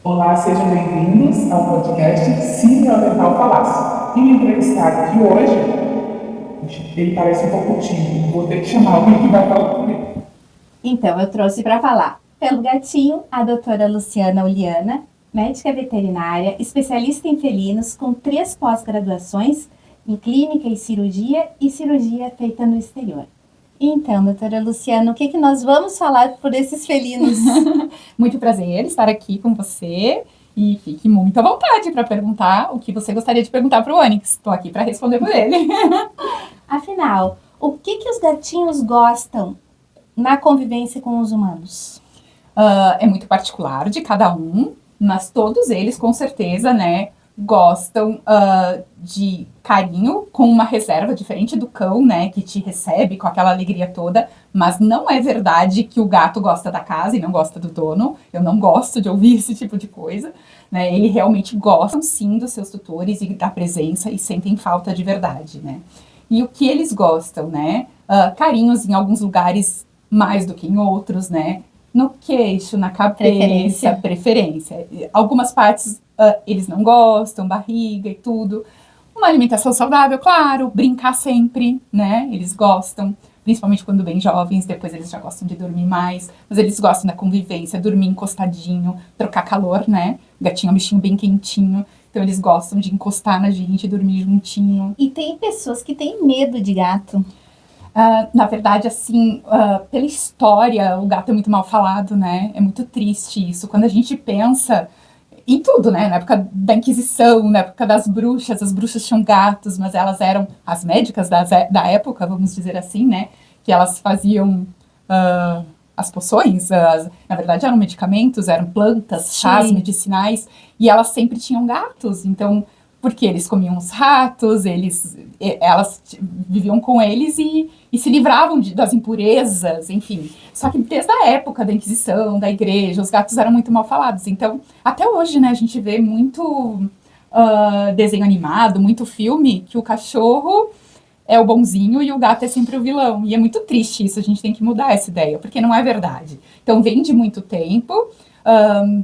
Olá, sejam bem-vindos ao podcast Síndrome Mental Falácio. E o entrevistado de hoje, ele parece um pouco tímido, vou ter que chamar alguém que vai falar comigo. Então, eu trouxe para falar pelo gatinho a doutora Luciana Uliana, médica veterinária, especialista em felinos, com 3 pós-graduações em clínica e cirurgia feita no exterior. Então, doutora Luciana, o que nós vamos falar por esses felinos? Muito prazer estar aqui com você e fique muito à vontade para perguntar o que você gostaria de perguntar para o Onyx. Estou aqui para responder por ele. Afinal, o que os gatinhos gostam na convivência com os humanos? É muito particular de cada um, mas todos eles, com certeza, né, gostam de carinho com uma reserva diferente do cão, né, que te recebe com aquela alegria toda, mas não é verdade que o gato gosta da casa e não gosta do dono. Eu não gosto de ouvir esse tipo de coisa, né, ele realmente gostam sim dos seus tutores e da presença e sentem falta de verdade, né. E o que eles gostam, né, carinhos em alguns lugares mais do que em outros, né, no queixo, na cabeça, preferência. Algumas partes eles não gostam, barriga e tudo. Uma alimentação saudável, claro, brincar sempre, né? Eles gostam, principalmente quando bem jovens, depois eles já gostam de dormir mais, mas eles gostam da convivência, dormir encostadinho, trocar calor, né? O gatinho é um bichinho bem quentinho, então eles gostam de encostar na gente, dormir juntinho. E tem pessoas que têm medo de gato. Na verdade, assim, pela história, o gato é muito mal falado, né? É muito triste isso. Quando a gente pensa em tudo, né? Na época da Inquisição, na época das bruxas, as bruxas tinham gatos, mas elas eram as médicas da época, vamos dizer assim, né? Que elas faziam as poções, na verdade eram medicamentos, eram plantas, chás medicinais, e elas sempre tinham gatos, então... Porque eles comiam os ratos, elas viviam com eles e se livravam das impurezas, enfim. Só que desde a época da Inquisição, da igreja, os gatos eram muito mal falados. Então, até hoje, né, a gente vê muito desenho animado, muito filme, que o cachorro é o bonzinho e o gato é sempre o vilão. E é muito triste isso, a gente tem que mudar essa ideia, porque não é verdade. Então, vem de muito tempo.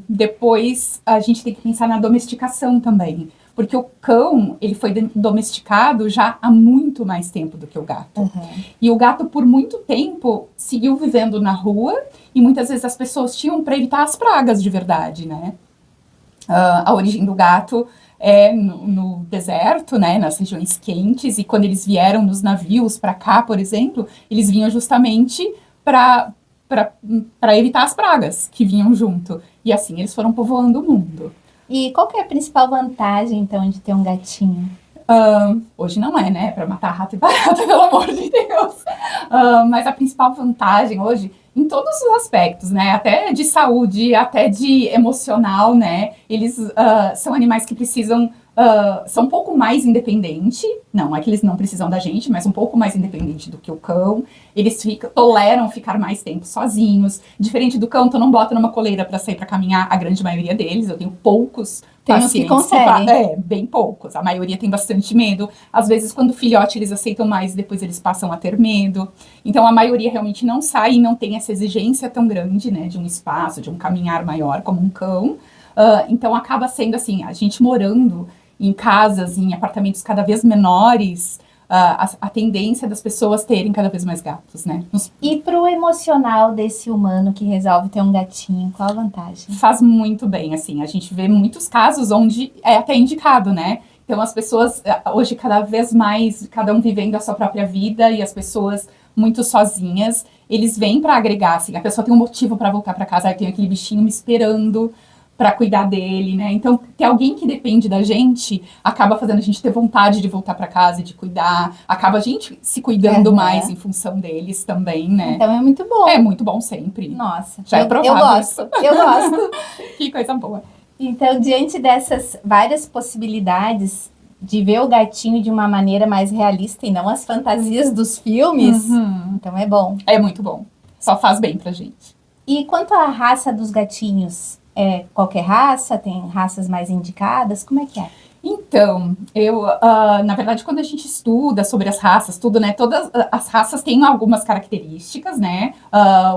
Depois, a gente tem que pensar na domesticação também. Porque o cão, ele foi domesticado já há muito mais tempo do que o gato. Uhum. E o gato, por muito tempo, seguiu vivendo na rua e muitas vezes as pessoas tinham para evitar as pragas de verdade, né? A origem do gato é no deserto, né? Nas regiões quentes, e quando eles vieram nos navios para cá, por exemplo, eles vinham justamente para evitar as pragas que vinham junto. E assim eles foram povoando o mundo. E qual que é a principal vantagem, então, de ter um gatinho? Hoje não é, né? Para matar rato e barata, pelo amor de Deus. Mas a principal vantagem hoje, em todos os aspectos, né? Até de saúde, até de emocional, né? Eles são animais que precisam... são um pouco mais independentes, não é que eles não precisam da gente, mas um pouco mais independente do que o cão. Eles toleram ficar mais tempo sozinhos. Diferente do cão, tu não bota numa coleira para sair para caminhar, a grande maioria deles. Eu tenho poucos pacientes que conseguem. bem poucos. A maioria tem bastante medo. Às vezes, quando filhote, eles aceitam mais, depois eles passam a ter medo. Então, a maioria realmente não sai e não tem essa exigência tão grande, né, de um espaço, de um caminhar maior, como um cão. Então, acaba sendo assim, a gente morando em casas, em apartamentos cada vez menores, a tendência das pessoas terem cada vez mais gatos, né? E pro emocional desse humano que resolve ter um gatinho, qual a vantagem? Faz muito bem, assim, a gente vê muitos casos onde é até indicado, né? Então as pessoas, hoje cada vez mais, cada um vivendo a sua própria vida e as pessoas muito sozinhas, eles vêm para agregar, assim, a pessoa tem um motivo para voltar para casa, eu tenho aquele bichinho me esperando para cuidar dele, né? Então, ter alguém que depende da gente acaba fazendo a gente ter vontade de voltar para casa e de cuidar. Acaba a gente se cuidando mais em função deles também, né? Então, é muito bom. É muito bom sempre. Nossa, já é provado. Eu gosto. Que coisa boa. Então, diante dessas várias possibilidades de ver o gatinho de uma maneira mais realista e não as fantasias dos filmes, então é bom. É muito bom. Só faz bem pra gente. E quanto à raça dos gatinhos, é qualquer raça? Tem raças mais indicadas? Como é que é? Então, na verdade, quando a gente estuda sobre as raças, tudo, né, todas as raças têm algumas características, né,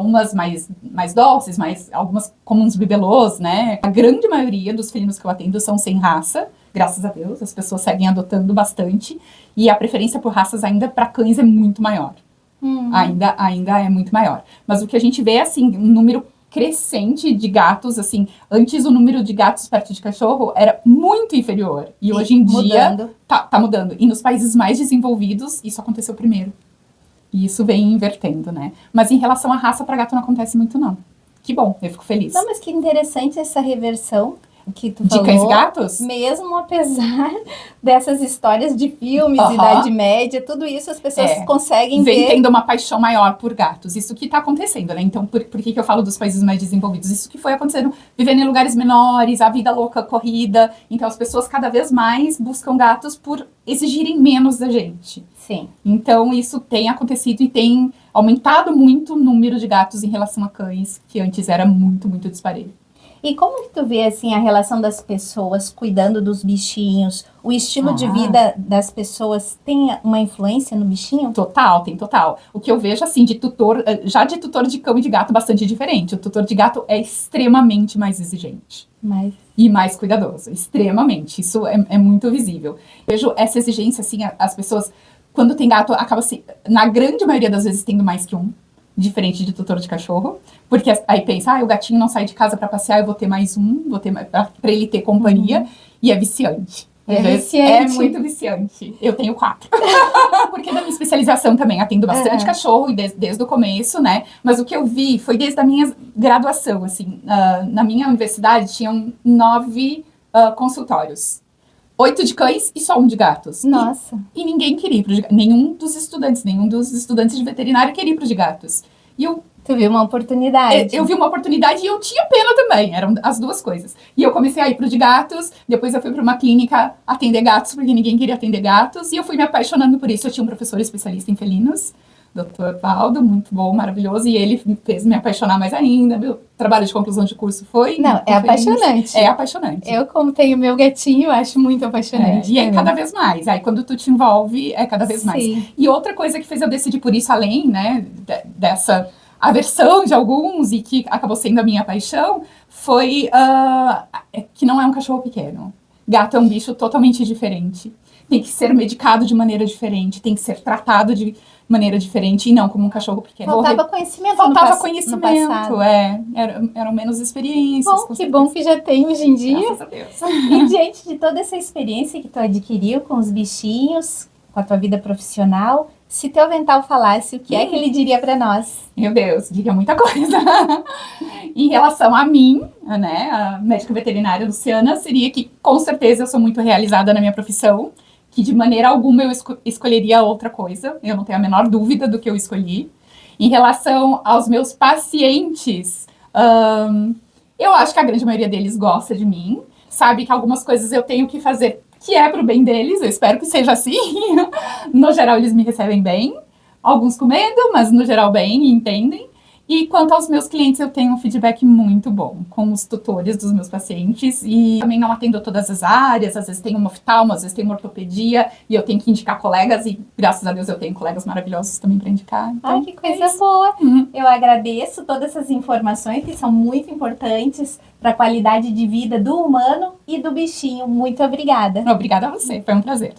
umas mais dóceis, algumas como uns bibelôs, né, a grande maioria dos felinos que eu atendo são sem raça, graças a Deus, as pessoas seguem adotando bastante, e a preferência por raças ainda para cães é muito maior, ainda é muito maior, mas o que a gente vê é, assim, um número crescente de gatos, assim, antes o número de gatos perto de cachorro era muito inferior, e hoje em dia tá mudando, e nos países mais desenvolvidos isso aconteceu primeiro, e isso vem invertendo, né, mas em relação à raça para gato não acontece muito não, que bom, eu fico feliz. Não, mas que interessante essa reversão que tu de falou, cães e gatos? Mesmo apesar dessas histórias de filmes, Idade Média, tudo isso as pessoas conseguem vem ver. tendo uma paixão maior por gatos, isso que tá acontecendo, né, então por que eu falo dos países mais desenvolvidos? Isso que foi acontecendo, vivendo em lugares menores, a vida louca, corrida, então as pessoas cada vez mais buscam gatos por exigirem menos da gente. Sim. Então isso tem acontecido e tem aumentado muito o número de gatos em relação a cães, que antes era muito, muito disparelho. E como que tu vê, assim, a relação das pessoas cuidando dos bichinhos? O estilo de vida das pessoas tem uma influência no bichinho? Total, tem total. O que eu vejo, assim, de tutor de cão e de gato, bastante diferente. O tutor de gato é extremamente mais exigente. E mais cuidadoso, extremamente. Isso é muito visível. Vejo essa exigência, assim, as pessoas, quando tem gato, acaba, assim, na grande maioria das vezes, tendo mais que um. Diferente de tutor de cachorro, porque aí pensa, o gatinho não sai de casa para passear, eu vou ter mais um, para ele ter companhia, e é viciante. É muito viciante. Eu tenho 4. Porque da minha especialização também atendo bastante cachorro, e desde o começo, né? Mas o que eu vi foi desde a minha graduação, assim, na minha universidade tinham 9 consultórios. 8 de cães e só 1 de gatos. Nossa. E ninguém queria ir pro de gatos. Nenhum dos estudantes de veterinário queria ir pro de gatos. E tu viu uma oportunidade. Eu vi uma oportunidade e eu tinha pena também. Eram as duas coisas. E eu comecei a ir pro de gatos, depois eu fui para uma clínica atender gatos, porque ninguém queria atender gatos, e eu fui me apaixonando por isso. Eu tinha um professor especialista em felinos, Dr. Valdo, muito bom, maravilhoso, e ele fez me apaixonar mais ainda. Meu trabalho de conclusão de curso foi... Não, é apaixonante. É apaixonante. Eu, como tenho meu gatinho, acho muito apaixonante. E é cada vez mais. Aí, quando tu te envolve, é cada vez mais. E outra coisa que fez eu decidir por isso, além, né, dessa aversão de alguns, e que acabou sendo a minha paixão, foi que não é um cachorro pequeno. Gato é um bicho totalmente diferente. Tem que ser medicado de maneira diferente, tem que ser tratado de maneira diferente, e não como um cachorro pequeno. Faltava conhecimento no passado. Eram menos experiências. Bom, que bom que já tem hoje em dia. Graças a Deus. E diante de toda essa experiência que tu adquiriu com os bichinhos, com a tua vida profissional, se teu avental falasse, o que é que ele diria para nós? Meu Deus, diria muita coisa. Em relação a mim, né, a médica veterinária Luciana, seria que, com certeza, eu sou muito realizada na minha profissão, que de maneira alguma eu escolheria outra coisa, eu não tenho a menor dúvida do que eu escolhi. Em relação aos meus pacientes, eu acho que a grande maioria deles gosta de mim, sabe que algumas coisas eu tenho que fazer que é pro bem deles, eu espero que seja assim. No geral, eles me recebem bem, alguns com medo, mas no geral bem, e entendem. E quanto aos meus clientes, eu tenho um feedback muito bom com os tutores dos meus pacientes, e também não atendo todas as áreas, às vezes tem uma oftalmo, às vezes tem uma ortopedia, e eu tenho que indicar colegas, e graças a Deus eu tenho colegas maravilhosos também para indicar. Então, que coisa boa! Eu agradeço todas essas informações que são muito importantes para a qualidade de vida do humano e do bichinho. Muito obrigada. Obrigada a você, foi um prazer.